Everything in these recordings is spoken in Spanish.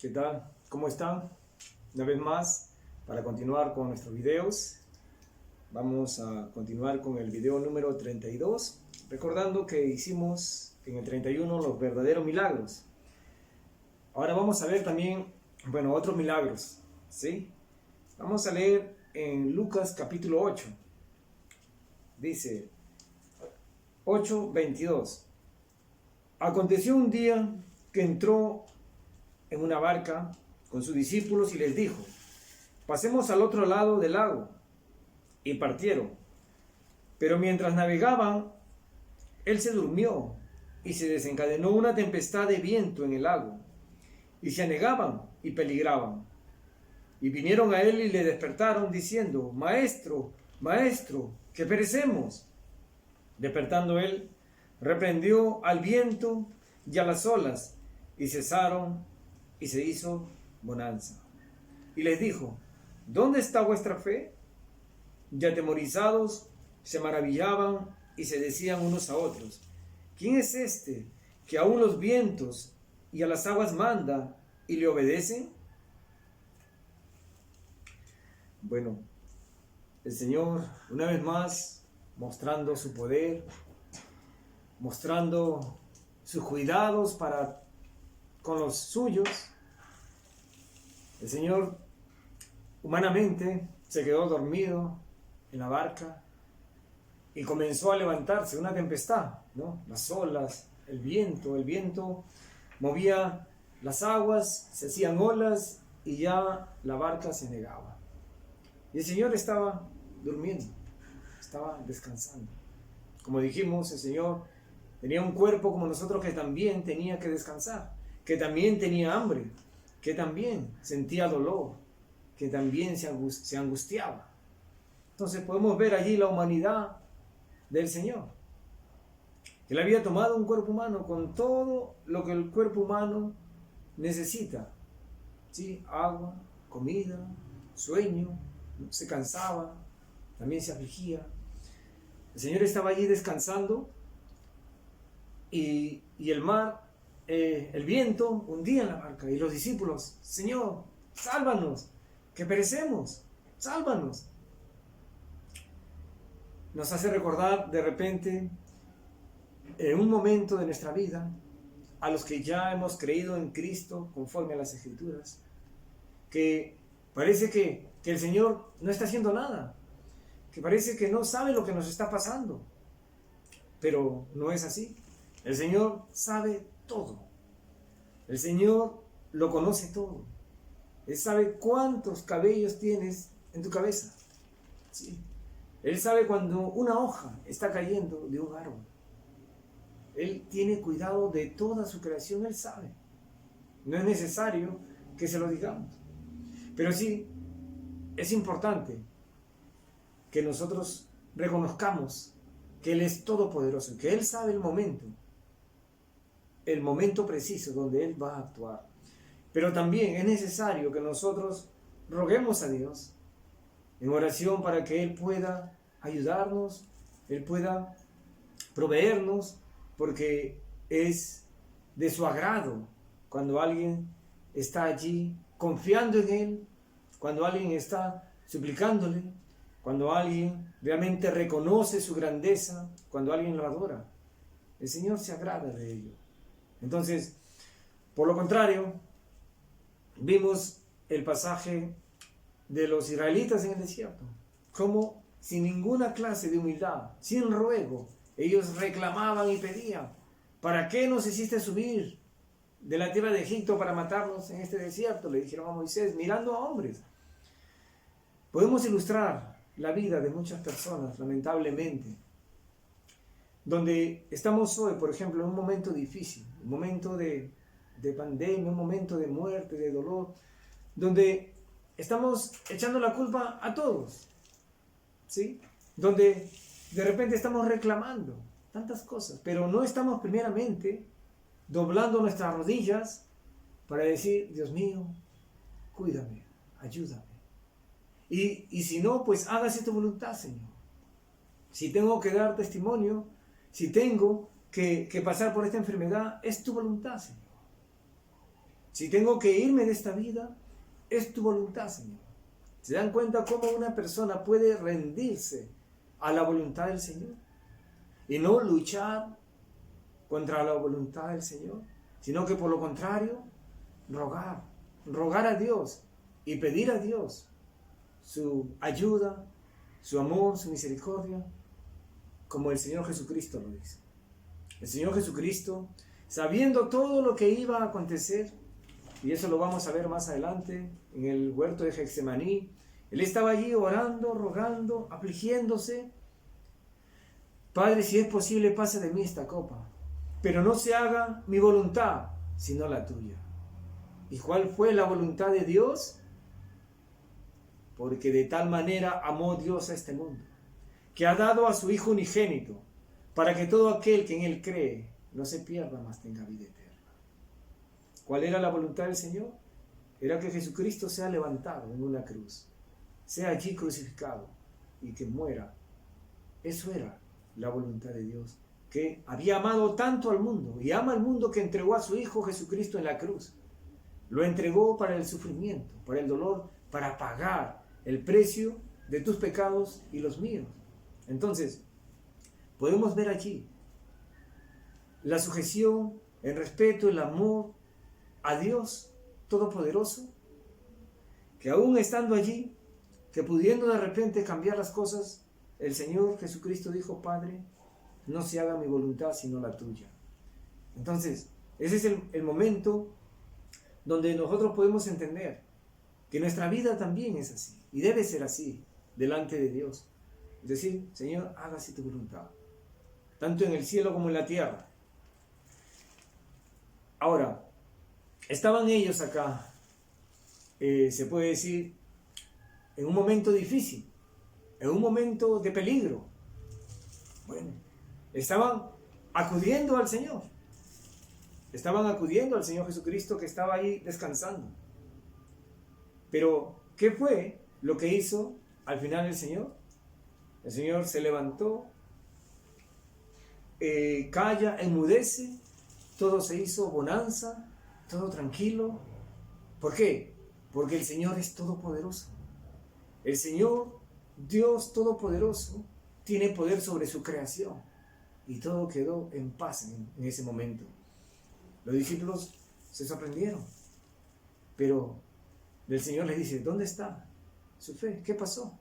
¿Qué tal? ¿Cómo están? Una vez más, para continuar con nuestros videos, vamos a continuar con el video número 32, recordando que hicimos en el 31 los verdaderos milagros. Ahora vamos a ver también, otros milagros, ¿sí? Vamos a leer en Lucas capítulo 8, dice 8:22. Aconteció un día que entró en una barca con sus discípulos y les dijo: pasemos al otro lado del lago. Y partieron. Pero mientras navegaban, él se durmió y se desencadenó una tempestad de viento en el lago, y se anegaban y peligraban. Y vinieron a él y le despertaron diciendo: Maestro, Maestro, que perecemos. Despertando él, reprendió al viento y a las olas, y cesaron, y se hizo bonanza. Y les dijo: ¿dónde está vuestra fe? Y atemorizados se maravillaban y se decían unos a otros: ¿quién es este que aún los vientos y a las aguas manda y le obedecen? Bueno, el Señor una vez más mostrando su poder, mostrando sus cuidados para con los suyos. El Señor humanamente se quedó dormido en la barca y comenzó a levantarse una tempestad, ¿no? Las olas, el viento movía las aguas, se hacían olas y ya la barca se negaba. Y el Señor estaba durmiendo, estaba descansando. Como dijimos, el Señor tenía un cuerpo como nosotros que también tenía que descansar, que también tenía hambre, que también sentía dolor, que también se angustiaba. Entonces podemos ver allí la humanidad del Señor. Él había tomado un cuerpo humano con todo lo que el cuerpo humano necesita, ¿sí? Agua, comida, sueño, se cansaba, también se afligía. El Señor estaba allí descansando y el mar, el viento hundía en la barca, y los discípulos: Señor, sálvanos, que perecemos, sálvanos. Nos hace recordar de repente, en un momento de nuestra vida, a los que ya hemos creído en Cristo conforme a las Escrituras, que parece que el Señor no está haciendo nada, que parece que no sabe lo que nos está pasando, pero no es así. El Señor sabe todo, el Señor lo conoce todo, Él sabe cuántos cabellos tienes en tu cabeza, ¿sí? Él sabe cuando una hoja está cayendo de un árbol. Él tiene cuidado de toda su creación, Él sabe. No es necesario que se lo digamos. Pero sí, es importante que nosotros reconozcamos que Él es todopoderoso, que Él sabe el momento preciso donde Él va a actuar. Pero también es necesario que nosotros roguemos a Dios en oración para que Él pueda ayudarnos, Él pueda proveernos, porque es de su agrado cuando alguien está allí confiando en Él, cuando alguien está suplicándole, cuando alguien realmente reconoce su grandeza, cuando alguien lo adora. El Señor se agrada de ello. Entonces, por lo contrario, vimos el pasaje de los israelitas en el desierto, como sin ninguna clase de humildad, sin ruego, ellos reclamaban y pedían: ¿para qué nos hiciste subir de la tierra de Egipto para matarnos en este desierto? Le dijeron a Moisés, mirando a hombres. Podemos ilustrar la vida de muchas personas, lamentablemente, donde estamos hoy, por ejemplo, en un momento difícil, un momento de pandemia, un momento de muerte, de dolor, donde estamos echando la culpa a todos, ¿sí? Donde de repente estamos reclamando tantas cosas, pero no estamos primeramente doblando nuestras rodillas para decir: Dios mío, cuídame, ayúdame. Y si no, pues hágase tu voluntad, Señor. Si tengo que dar testimonio, si tengo que pasar por esta enfermedad, es tu voluntad, Señor. Si tengo que irme de esta vida, es tu voluntad, Señor. ¿Se dan cuenta cómo una persona puede rendirse a la voluntad del Señor? Y no luchar contra la voluntad del Señor, sino que por lo contrario, rogar a Dios y pedir a Dios su ayuda, su amor, su misericordia, como el Señor Jesucristo lo dice. El Señor Jesucristo, sabiendo todo lo que iba a acontecer, y eso lo vamos a ver más adelante, en el huerto de Getsemaní, Él estaba allí orando, rogando, afligiéndose. Padre, si es posible, pase de mí esta copa, pero no se haga mi voluntad, sino la tuya. ¿Y cuál fue la voluntad de Dios? Porque de tal manera amó Dios a este mundo, que ha dado a su Hijo unigénito, para que todo aquel que en Él cree no se pierda, mas tenga vida eterna. ¿Cuál era la voluntad del Señor? Era que Jesucristo sea levantado en una cruz, sea allí crucificado y que muera. Eso era la voluntad de Dios, que había amado tanto al mundo y ama al mundo que entregó a su Hijo Jesucristo en la cruz. Lo entregó para el sufrimiento, para el dolor, para pagar el precio de tus pecados y los míos. Entonces, podemos ver allí la sujeción, el respeto, el amor a Dios Todopoderoso, que aún estando allí, que pudiendo de repente cambiar las cosas, el Señor Jesucristo dijo: Padre, no se haga mi voluntad sino la tuya. Entonces, ese es el momento donde nosotros podemos entender que nuestra vida también es así, y debe ser así, delante de Dios. Es decir, Señor, hágase tu voluntad, tanto en el cielo como en la tierra. Ahora, estaban ellos acá, se puede decir, en un momento difícil, en un momento de peligro. Bueno, estaban acudiendo al Señor. Estaban acudiendo al Señor Jesucristo, que estaba ahí descansando. Pero, ¿qué fue lo que hizo al final el Señor? El Señor se levantó, calla, enmudece, todo se hizo bonanza, todo tranquilo. ¿Por qué? Porque el Señor es todopoderoso. El Señor, Dios todopoderoso, tiene poder sobre su creación. Y todo quedó en paz en ese momento. Los discípulos se sorprendieron. Pero el Señor les dice: ¿dónde está su fe? ¿Qué pasó?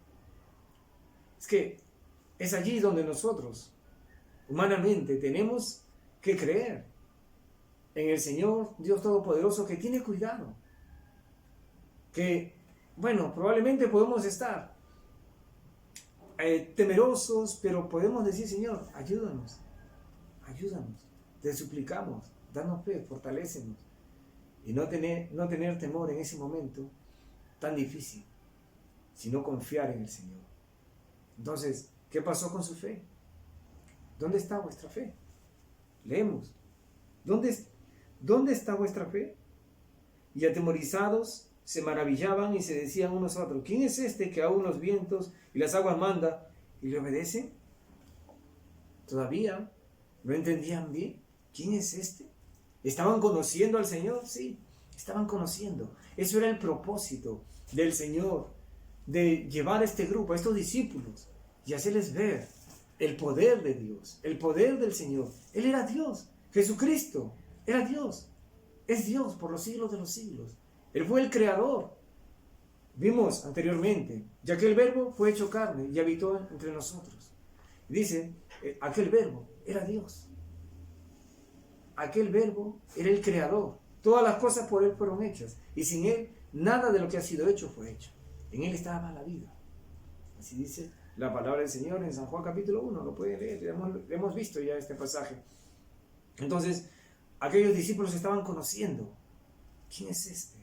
Es que es allí donde nosotros, humanamente, tenemos que creer en el Señor Dios Todopoderoso, que tiene cuidado. Que, bueno, probablemente podemos estar temerosos, pero podemos decir: Señor, ayúdanos, te suplicamos, danos fe, fortalécenos. Y no tener temor en ese momento tan difícil, sino confiar en el Señor. Entonces, ¿qué pasó con su fe? ¿Dónde está vuestra fe? Leemos. ¿Dónde está vuestra fe? Y atemorizados se maravillaban y se decían unos a otros: ¿quién es este que aún los vientos y las aguas manda y le obedece? Todavía no entendían bien. ¿Quién es este? ¿Estaban conociendo al Señor? Sí, estaban conociendo. Eso era el propósito del Señor, de llevar a este grupo, a estos discípulos, y hacerles ver el poder de Dios, el poder del Señor. Él era Dios. Jesucristo era Dios. Es Dios por los siglos de los siglos. Él fue el creador. Vimos anteriormente, ya que el Verbo fue hecho carne y habitó entre nosotros. Dice, aquel Verbo era Dios. Aquel Verbo era el creador. Todas las cosas por Él fueron hechas. Y sin Él, nada de lo que ha sido hecho fue hecho. En Él estaba la vida. Así dice la palabra del Señor en San Juan capítulo 1. Lo pueden leer, hemos visto ya este pasaje. Entonces, aquellos discípulos estaban conociendo: ¿quién es este?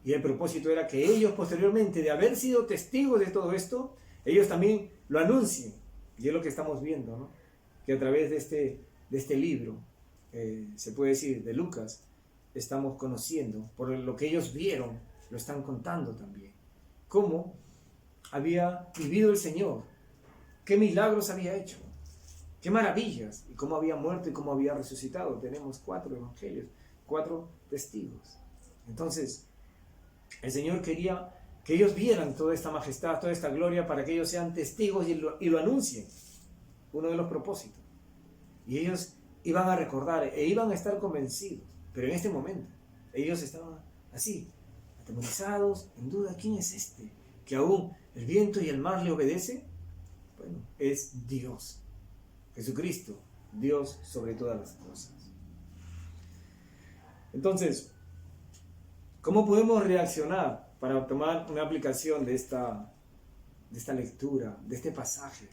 Y el propósito era que ellos, posteriormente de haber sido testigos de todo esto, ellos también lo anuncien. Y es lo que estamos viendo, ¿no? Que a través de este libro, se puede decir, de Lucas, estamos conociendo, por lo que ellos vieron, lo están contando también. Cómo había vivido el Señor, qué milagros había hecho, qué maravillas, y cómo había muerto y cómo había resucitado. Tenemos 4 evangelios, 4 testigos. Entonces, el Señor quería que ellos vieran toda esta majestad, toda esta gloria, para que ellos sean testigos y lo anuncien. Uno de los propósitos. Y ellos iban a recordar e iban a estar convencidos. Pero en este momento, ellos estaban así, atemorizados, en duda, ¿quién es este? Que aún el viento y el mar le obedecen. Bueno, es Dios. Jesucristo, Dios sobre todas las cosas. Entonces, ¿cómo podemos reaccionar para tomar una aplicación de esta lectura, de este pasaje?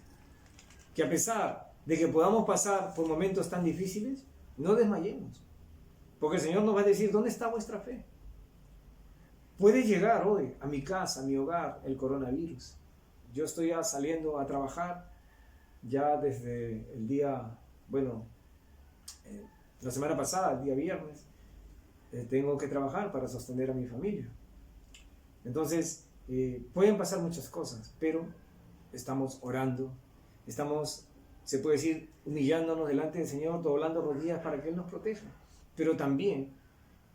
Que a pesar de que podamos pasar por momentos tan difíciles, no desmayemos. Porque el Señor nos va a decir, ¿dónde está vuestra fe? Puede llegar hoy a mi casa, a mi hogar, el coronavirus. Yo estoy ya saliendo a trabajar ya desde el día, la semana pasada, el día viernes, tengo que trabajar para sostener a mi familia. Entonces, pueden pasar muchas cosas, pero estamos orando, estamos, se puede decir, humillándonos delante del Señor, doblando rodillas para que Él nos proteja. Pero también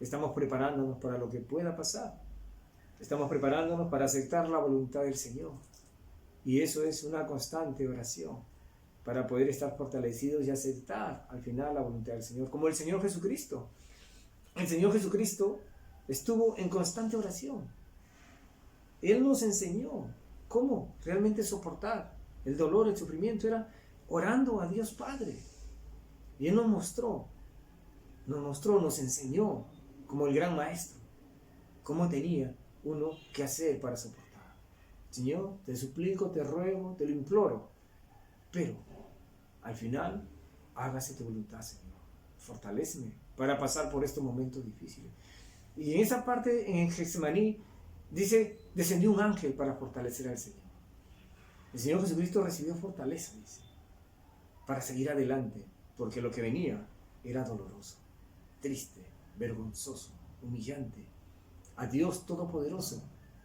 estamos preparándonos para lo que pueda pasar. Estamos preparándonos para aceptar la voluntad del Señor. Y eso es una constante oración para poder estar fortalecidos y aceptar al final la voluntad del Señor. Como el Señor Jesucristo. El Señor Jesucristo estuvo en constante oración. Él nos enseñó cómo realmente soportar el dolor, el sufrimiento. Era orando a Dios Padre. Y Él nos enseñó como el gran maestro cómo tenía uno que hacer para soportar. Señor, te suplico, te ruego, te lo imploro, pero al final hágase tu voluntad, Señor. Fortaléceme para pasar por estos momentos difíciles. Y en esa parte, en Getsemaní, dice, descendió un ángel para fortalecer al Señor. El Señor Jesucristo recibió fortaleza, dice, para seguir adelante, porque lo que venía era doloroso, triste, vergonzoso, humillante. A Dios Todopoderoso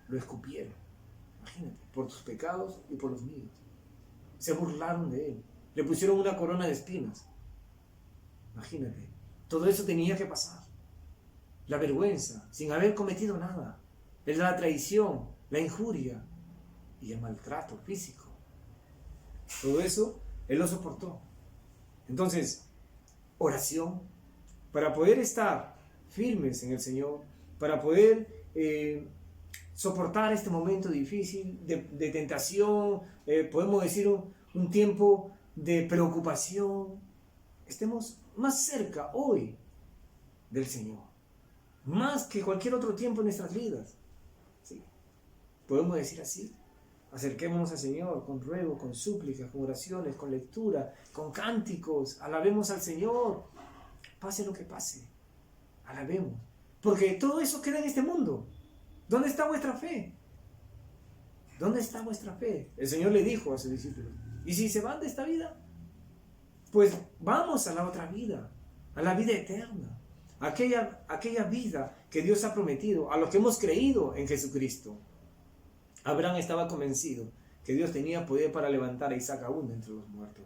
lo escupieron, imagínate, por tus pecados y por los míos. Se burlaron de Él, le pusieron una corona de espinas. Imagínate, todo eso tenía que pasar. La vergüenza, sin haber cometido nada, la traición, la injuria y el maltrato físico. Todo eso Él lo soportó. Entonces, oración para poder estar firmes en el Señor, para poder soportar este momento difícil de tentación, podemos decir un tiempo de preocupación. Estemos más cerca hoy del Señor, más que cualquier otro tiempo en nuestras vidas. ¿Sí? Podemos decir así. Acerquémonos al Señor con ruego, con súplicas, con oraciones, con lectura, con cánticos. Alabemos al Señor. Pase lo que pase. Alabemos. Porque todo eso queda en este mundo. ¿Dónde está vuestra fe? ¿Dónde está vuestra fe? El Señor le dijo a sus discípulos. ¿Y si se van de esta vida? Pues vamos a la otra vida. A la vida eterna. Aquella vida que Dios ha prometido a los que hemos creído en Jesucristo. Abraham estaba convencido que Dios tenía poder para levantar a Isaac aún de entre los muertos.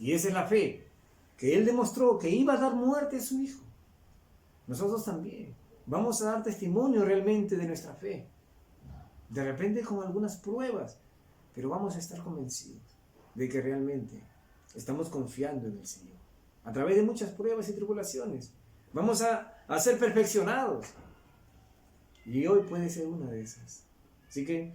Y esa es la fe que Él demostró que iba a dar muerte a su hijo. Nosotros también vamos a dar testimonio realmente de nuestra fe. De repente con algunas pruebas, pero vamos a estar convencidos de que realmente estamos confiando en el Señor. A través de muchas pruebas y tribulaciones, vamos a ser perfeccionados. Y hoy puede ser una de esas. Así que,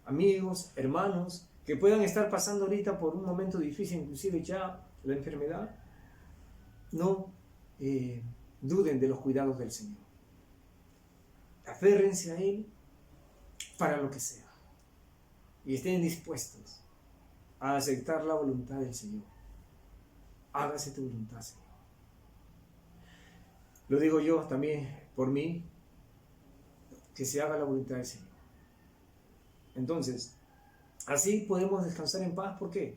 amigos, hermanos, que puedan estar pasando ahorita por un momento difícil, inclusive ya la enfermedad, no duden de los cuidados del Señor. Aférrense a Él para lo que sea. Y estén dispuestos a aceptar la voluntad del Señor. Hágase tu voluntad, Señor. Lo digo yo también por mí, que se haga la voluntad del Señor. Entonces, así podemos descansar en paz. ¿Por qué?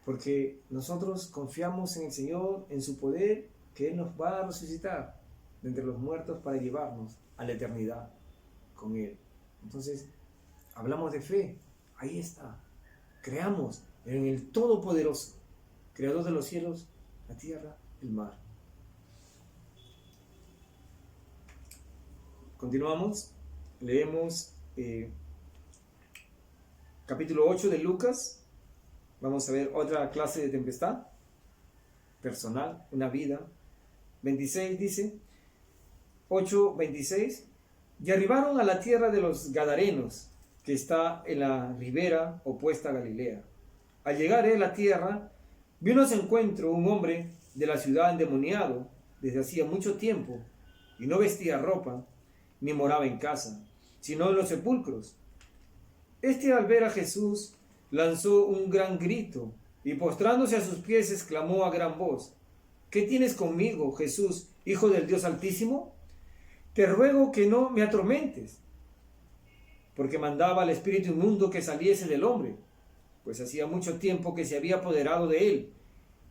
Porque nosotros confiamos en el Señor, en su poder, que Él nos va a resucitar de entre los muertos para llevarnos a la eternidad con Él. Entonces, hablamos de fe. Ahí está. Creamos en el Todopoderoso, Creador de los cielos, la tierra, el mar. Continuamos. Leemos capítulo 8 de Lucas. Vamos a ver otra clase de tempestad personal, una vida. 26 dice, 8:26. Y arribaron a la tierra de los Gadarenos, que está en la ribera opuesta a Galilea. Al llegar a la tierra, vino a su encuentro un hombre de la ciudad endemoniado desde hacía mucho tiempo, y no vestía ropa, ni moraba en casa, sino en los sepulcros. Este, al ver a Jesús, lanzó un gran grito, y postrándose a sus pies exclamó a gran voz: ¿Qué tienes conmigo, Jesús, Hijo del Dios Altísimo? Te ruego que no me atormentes. Porque mandaba al espíritu inmundo que saliese del hombre, pues hacía mucho tiempo que se había apoderado de él,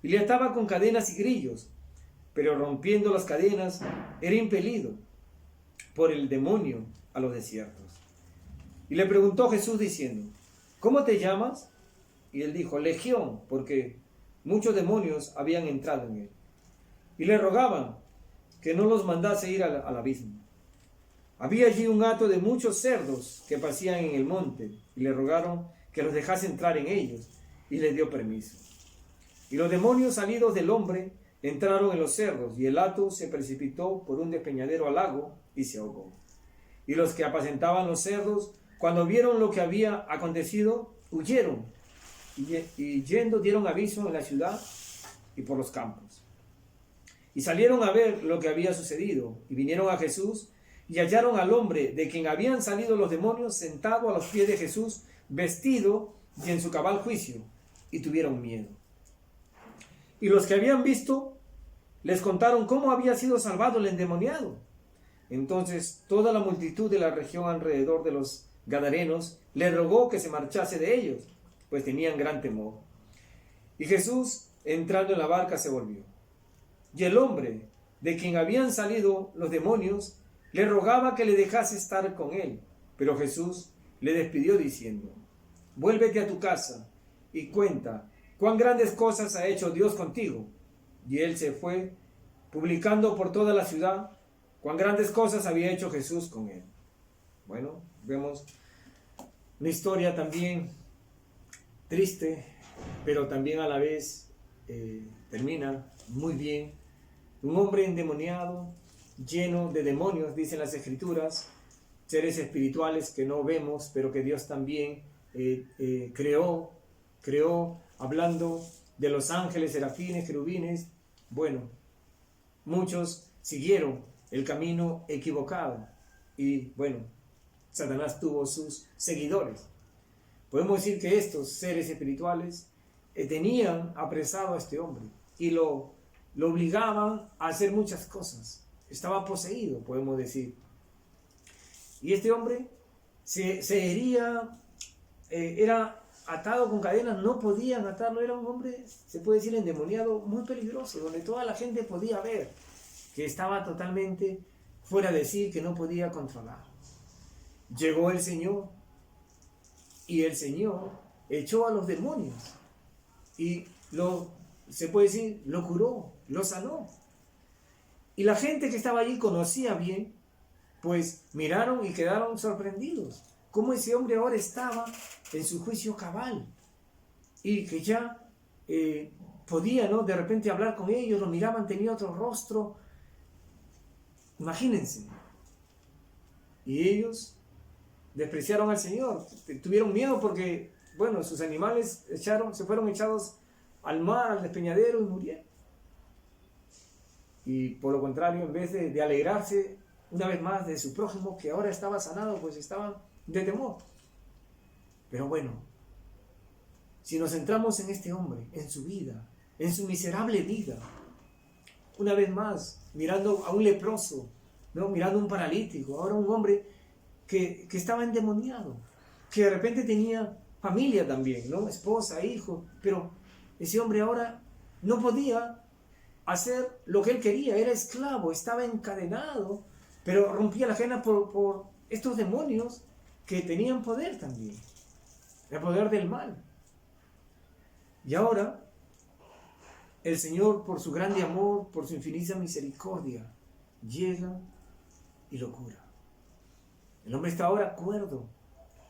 y le ataba con cadenas y grillos, pero rompiendo las cadenas era impelido por el demonio a los desiertos. Y le preguntó Jesús diciendo: ¿Cómo te llamas? Y él dijo: Legión, porque muchos demonios habían entrado en él. Y le rogaban que no los mandase ir al abismo. Había allí un hato de muchos cerdos que pasían en el monte, y le rogaron que los dejase entrar en ellos, y les dio permiso. Y los demonios salidos del hombre entraron en los cerdos, y el hato se precipitó por un despeñadero al lago y se ahogó. Y los que apacentaban los cerdos, cuando vieron lo que había acontecido, huyeron, y yendo dieron aviso en la ciudad y por los campos. Y salieron a ver lo que había sucedido, y vinieron a Jesús, y hallaron al hombre de quien habían salido los demonios sentado a los pies de Jesús, vestido y en su cabal juicio, y tuvieron miedo. Y los que habían visto les contaron cómo había sido salvado el endemoniado. Entonces toda la multitud de la región alrededor de los Gadarenos le rogó que se marchase de ellos, pues tenían gran temor. Y Jesús, entrando en la barca, se volvió. Y el hombre de quien habían salido los demonios le rogaba que le dejase estar con él. Pero Jesús le despidió diciendo: Vuélvete a tu casa y cuenta cuán grandes cosas ha hecho Dios contigo. Y él se fue, publicando por toda la ciudad cuán grandes cosas había hecho Jesús con él. Bueno, vemos una historia también triste, pero también a la vez termina muy bien. Un hombre endemoniado, lleno de demonios, dicen las Escrituras, seres espirituales que no vemos, pero que Dios también creó, hablando de los ángeles, serafines, querubines. Bueno, muchos siguieron el camino equivocado y bueno, Satanás tuvo sus seguidores. Podemos decir que estos seres espirituales tenían apresado a este hombre y lo obligaban a hacer muchas cosas. Estaba poseído, podemos decir. Y este hombre se hería, era atado con cadenas, no podían atarlo. Era un hombre, se puede decir, endemoniado, muy peligroso, donde toda la gente podía ver que estaba totalmente fuera de sí, que no podía controlar. Llegó el Señor y el Señor echó a los demonios y se puede decir, lo curó, lo sanó. Y la gente que estaba allí conocía bien, pues miraron y quedaron sorprendidos. Cómo ese hombre ahora estaba en su juicio cabal. Y que ya podía, ¿no?, de repente hablar con ellos, lo miraban, tenía otro rostro. Imagínense. Y ellos despreciaron al Señor. Tuvieron miedo porque, bueno, sus animales se fueron echados al mar, al despeñadero y murieron. Y por lo contrario, en vez de alegrarse una vez más de su prójimo que ahora estaba sanado, pues estaban de temor. Pero bueno, si nos centramos en este hombre, en su vida, en su miserable vida, una vez más, mirando a un leproso, ¿no?, mirando a un paralítico, ahora un hombre que estaba endemoniado, que de repente tenía familia también, ¿no?, esposa, hijo, pero ese hombre ahora no podía hacer lo que él quería, era esclavo, estaba encadenado, pero rompía la cadena por estos demonios que tenían poder también, el poder del mal. Y ahora el Señor, por su grande amor, por su infinita misericordia, llega y lo cura. El hombre está ahora cuerdo,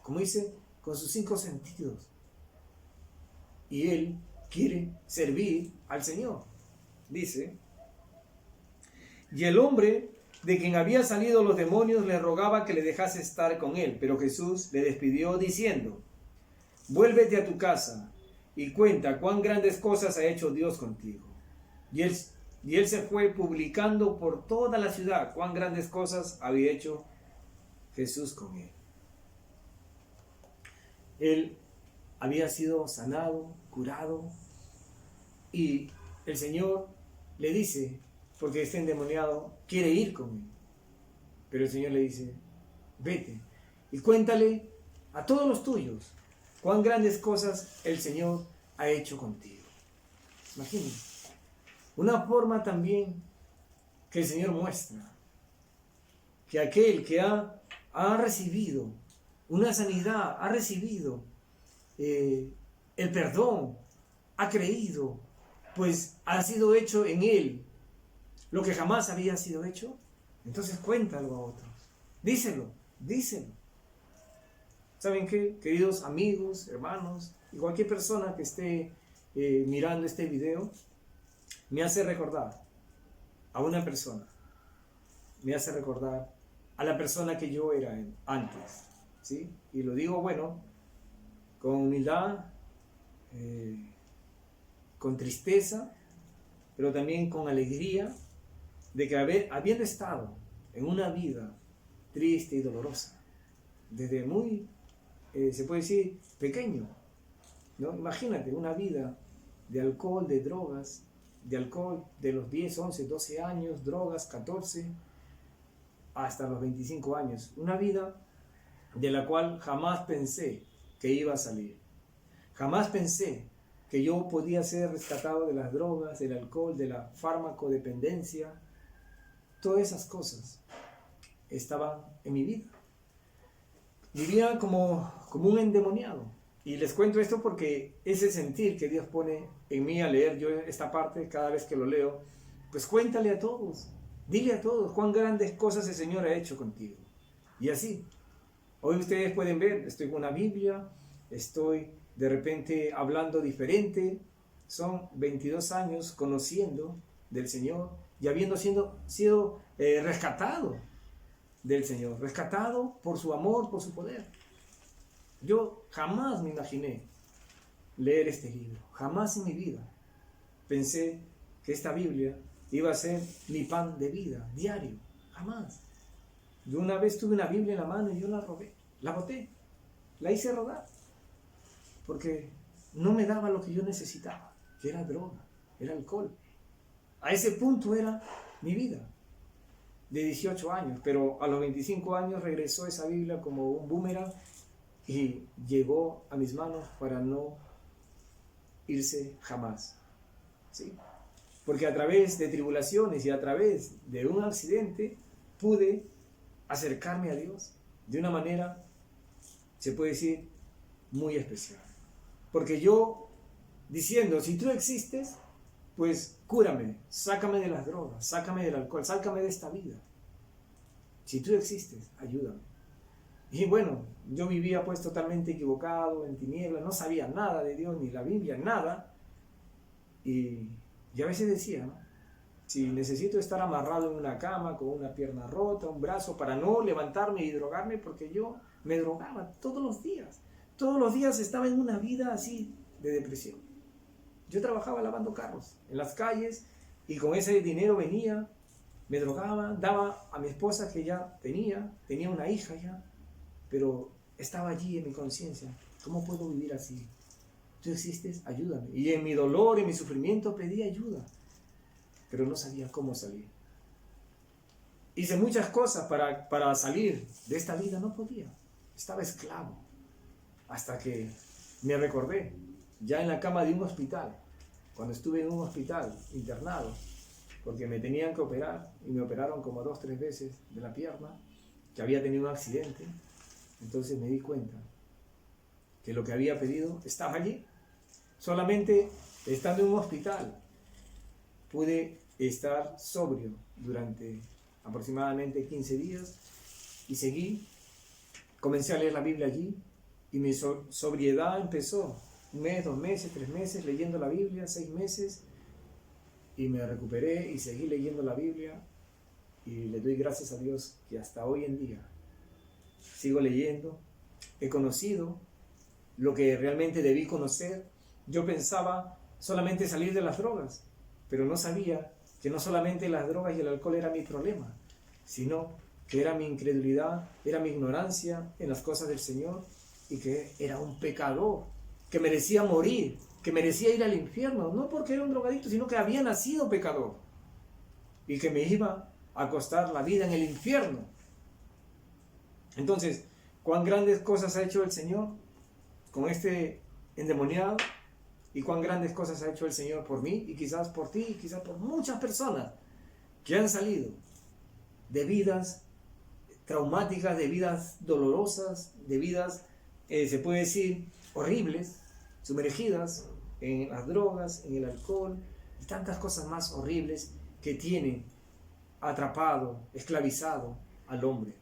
como dice, con sus 5 sentidos. Y él quiere servir al Señor. Dice, y el hombre de quien había salido los demonios le rogaba que le dejase estar con él, pero Jesús le despidió diciendo, vuélvete a tu casa y cuenta cuán grandes cosas ha hecho Dios contigo. Y él se fue publicando por toda la ciudad cuán grandes cosas había hecho Jesús con él. Él había sido sanado, curado, y el Señor le dice, porque este endemoniado quiere ir con él, pero el Señor le dice, vete y cuéntale a todos los tuyos cuán grandes cosas el Señor ha hecho contigo. Imagínense, una forma también que el Señor muestra que aquel que ha recibido una sanidad, ha recibido el perdón, ha creído, pues ha sido hecho en él lo que jamás había sido hecho, entonces cuéntalo a otros, díselo. ¿Saben qué? Queridos amigos, hermanos, y cualquier persona que esté mirando este video, me hace recordar a una persona, me hace recordar a la persona que yo era antes, ¿sí? Y lo digo, bueno, con humildad, con tristeza, pero también con alegría, de que habiendo estado en una vida triste y dolorosa, desde muy, se puede decir, pequeño, ¿no? Imagínate, una vida de alcohol, de drogas, de los 10, 11, 12 años, drogas, 14, hasta los 25 años. Una vida de la cual jamás pensé que iba a salir. Jamás pensé que yo podía ser rescatado de las drogas, del alcohol, de la farmacodependencia. Todas esas cosas estaban en mi vida. Vivía como un endemoniado. Y les cuento esto porque ese sentir que Dios pone en mí al leer yo esta parte, cada vez que lo leo, pues cuéntale a todos, dile a todos cuán grandes cosas el Señor ha hecho contigo. Y así, hoy ustedes pueden ver, estoy con una Biblia, estoy de repente hablando diferente, son 22 años conociendo del Señor y habiendo sido rescatado del Señor, rescatado por su amor, por su poder. Yo jamás me imaginé leer este libro, jamás en mi vida pensé que esta Biblia iba a ser mi pan de vida, diario, jamás. Yo una vez tuve una Biblia en la mano y yo la robé, la boté, la hice rodar, porque no me daba lo que yo necesitaba, que era droga, era alcohol. A ese punto era mi vida, de 18 años, pero a los 25 años regresó esa Biblia como un boomerang y llegó a mis manos para no irse jamás, ¿sí? Porque a través de tribulaciones y a través de un accidente pude acercarme a Dios de una manera, se puede decir, muy especial. Porque yo, diciendo, si tú existes, pues cúrame, sácame de las drogas, sácame del alcohol, sácame de esta vida. Si tú existes, ayúdame. Y bueno, yo vivía pues totalmente equivocado, en tinieblas, no sabía nada de Dios, ni la Biblia, nada. Y a veces decía, ¿no? Si necesito estar amarrado en una cama con una pierna rota, un brazo, para no levantarme y drogarme, porque yo me drogaba todos los días. Todos los días estaba en una vida así de depresión. Yo trabajaba lavando carros en las calles y con ese dinero venía, me drogaba, daba a mi esposa que ya tenía una hija ya, pero estaba allí en mi conciencia. ¿Cómo puedo vivir así? Tú existes, ayúdame. Y en mi dolor, en mi sufrimiento pedí ayuda, pero no sabía cómo salir. Hice muchas cosas para salir de esta vida, no podía. Estaba esclavo. Hasta que me recordé, ya en la cama de un hospital, cuando estuve en un hospital internado, porque me tenían que operar, y me operaron como 2 o 3 veces de la pierna, que había tenido un accidente. Entonces me di cuenta que lo que había pedido estaba allí. Solamente estando en un hospital pude estar sobrio durante aproximadamente 15 días y seguí comencé a leer la Biblia allí y mi sobriedad empezó. 1 mes, 2 meses, 3 meses leyendo la Biblia, 6 meses, y me recuperé y seguí leyendo la Biblia, y le doy gracias a Dios que hasta hoy en día sigo leyendo. He conocido lo que realmente debí conocer. Yo pensaba solamente salir de las drogas, pero no sabía que no solamente las drogas y el alcohol era mi problema, sino que era mi incredulidad, era mi ignorancia en las cosas del Señor, y que era un pecador, que merecía morir, que merecía ir al infierno, no porque era un drogadicto, sino que había nacido pecador, y que me iba a costar la vida en el infierno. Entonces, ¿cuán grandes cosas ha hecho el Señor con este endemoniado? ¿Y cuán grandes cosas ha hecho el Señor por mí, y quizás por ti, y quizás por muchas personas que han salido de vidas traumáticas, de vidas dolorosas, de vidas, se puede decir, horribles, sumergidas en las drogas, en el alcohol y tantas cosas más horribles que tienen atrapado, esclavizado al hombre,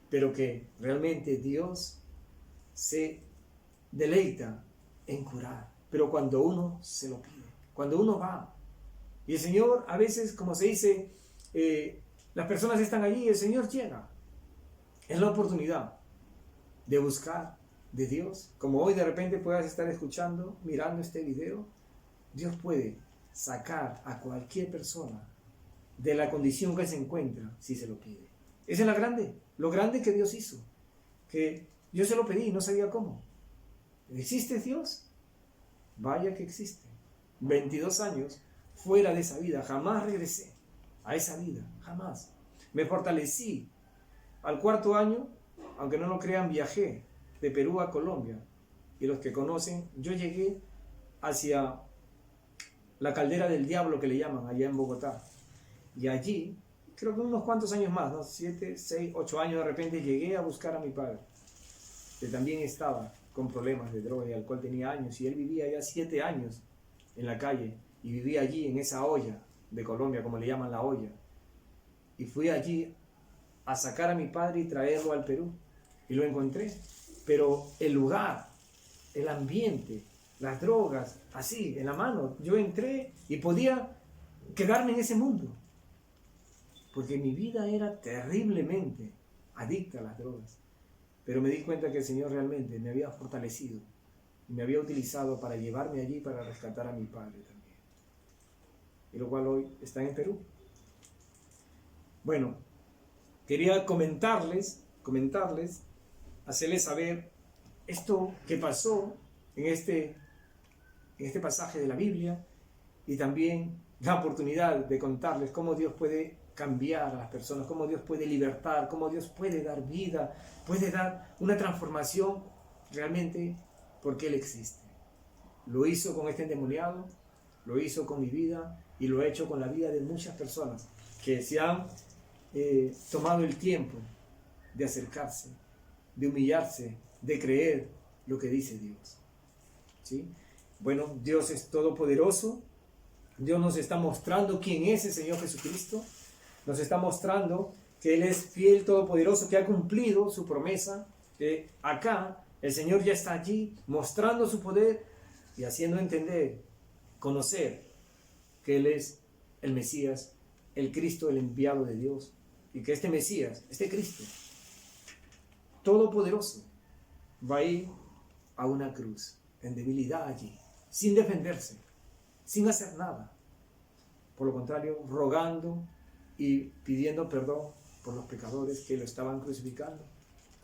pero que realmente Dios se deleita en curar, pero cuando uno se lo pide, cuando uno va. Y el Señor, a veces, como se dice, las personas están allí y el Señor llega. Es la oportunidad de buscar de Dios. Como hoy de repente puedas estar escuchando, mirando este video, Dios puede sacar a cualquier persona de la condición que se encuentra si se lo pide. Esa es lo grande que Dios hizo, que yo se lo pedí y no sabía cómo. ¿Existe Dios? Vaya que existe. 22 años fuera de esa vida, jamás regresé a esa vida, jamás. Me fortalecí. Al 4.º año, aunque no lo crean, viajé de Perú a Colombia, y los que conocen, yo llegué hacia la Caldera del Diablo, que le llaman, allá en Bogotá, y allí, creo que unos cuantos años más, ¿no? 7, 6, 8 años, de repente llegué a buscar a mi padre, que también estaba con problemas de droga y alcohol, tenía años, y él vivía ya 7 años en la calle, y vivía allí en esa olla de Colombia, como le llaman la olla, y fui allí a sacar a mi padre y traerlo al Perú, y lo encontré. Pero el lugar, el ambiente, las drogas, así, en la mano, yo entré y podía quedarme en ese mundo, porque mi vida era terriblemente adicta a las drogas. Pero me di cuenta que el Señor realmente me había fortalecido y me había utilizado para llevarme allí, para rescatar a mi padre también, y lo cual hoy está en Perú. Bueno, quería comentarles, hacerles saber esto que pasó en este pasaje de la Biblia, y también la oportunidad de contarles cómo Dios puede cambiar a las personas, cómo Dios puede libertar, cómo Dios puede dar vida, puede dar una transformación realmente, porque Él existe. Lo hizo con este endemoniado, lo hizo con mi vida, y lo ha hecho con la vida de muchas personas que se han tomado el tiempo de acercarse, de humillarse, de creer lo que dice Dios. ¿Sí? Bueno, Dios es todopoderoso. Dios nos está mostrando quién es el Señor Jesucristo. Nos está mostrando que Él es fiel, todopoderoso, que ha cumplido su promesa. Que acá el Señor ya está allí mostrando su poder y haciendo entender, conocer que Él es el Mesías, el Cristo, el enviado de Dios. Y que este Mesías, este Cristo, todopoderoso, va a ir a una cruz, en debilidad allí, sin defenderse, sin hacer nada. Por lo contrario, rogando y pidiendo perdón por los pecadores que lo estaban crucificando.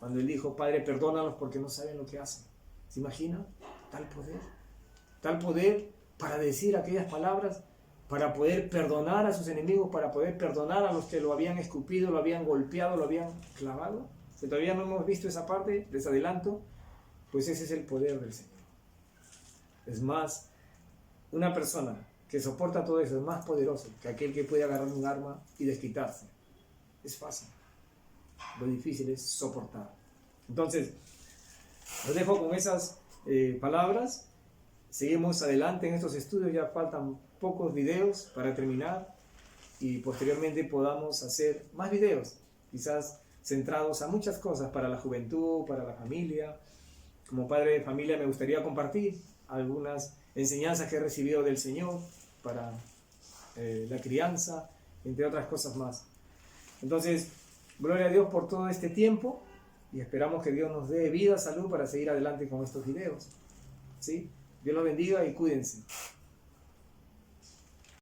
Cuando Él dijo: Padre, perdónalos porque no saben lo que hacen. ¿Se imagina? Tal poder. Tal poder para decir aquellas palabras, para poder perdonar a sus enemigos, para poder perdonar a los que lo habían escupido, lo habían golpeado, lo habían clavado. Si todavía no hemos visto esa parte, les adelanto, pues ese es el poder del Señor. Es más, una persona que soporta todo eso es más poderoso que aquel que puede agarrar un arma y desquitarse. Es fácil. Lo difícil es soportar. Entonces, los dejo con esas palabras. Seguimos adelante en estos estudios, ya faltan pocos videos para terminar, y posteriormente podamos hacer más videos, quizás centrados a muchas cosas para la juventud, para la familia. Como padre de familia me gustaría compartir algunas enseñanzas que he recibido del Señor para la crianza, entre otras cosas más. Entonces, gloria a Dios por todo este tiempo y esperamos que Dios nos dé vida, salud para seguir adelante con estos videos. ¿Sí? Dios los bendiga y cuídense.